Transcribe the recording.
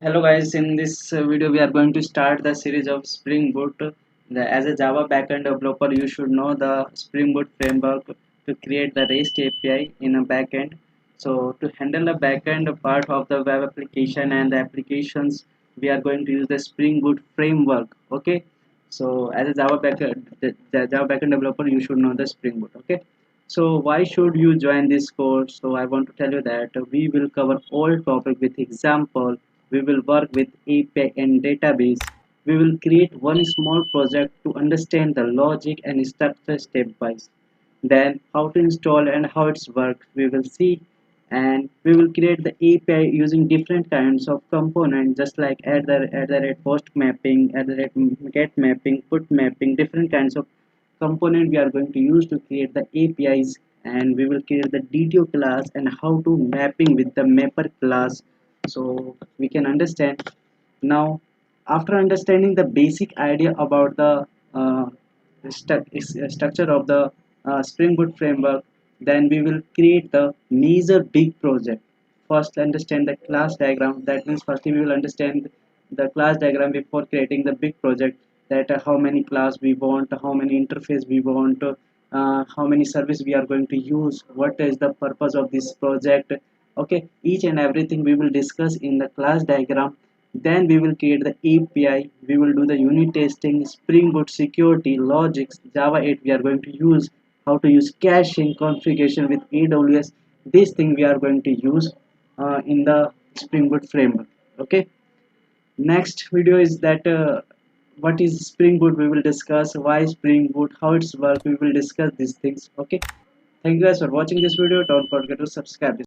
Hello guys, in this video we are going to start the series of Spring Boot. As a Java backend developer, you should know the Spring Boot framework to create the REST API in a backend. So to handle the backend part of the web application and the applications, we are going to use the Spring Boot framework. Okay. So as a Java backend, the Java backend developer, you should know the Spring Boot. Okay. So why should you join this course? So I want to tell you that we will cover all topic with example. We will work with API and database. We will create one small project to understand the logic and structure step by step. Then how to install and how it's works we will see, and we will create the API using different kinds of components just like at the rate post mapping, at the rate get mapping, put mapping, different kinds of component we are going to use to create the APIs, and we will create the DTO class and how to mapping with the mapper class so we can understand. Now after understanding the basic idea about the structure of the Spring Boot framework, then we will create the major big project. First understand the class diagram. That means firstly we will understand the class diagram before creating the big project, that how many class we want, how many interface we want, how many service we are going to use, what is the purpose of this project. Okay, each and everything we will discuss in the class diagram. Then we will create the API, we will do the unit testing, Spring Boot security, logics, Java 8 we are going to use, how to use caching, configuration with AWS. This thing we are going to use in the Spring Boot framework. Okay. Next video is that what is Spring Boot, we will discuss why Spring Boot, how it's work, we will discuss these things. Okay. Thank you guys for watching this video. Don't forget to subscribe.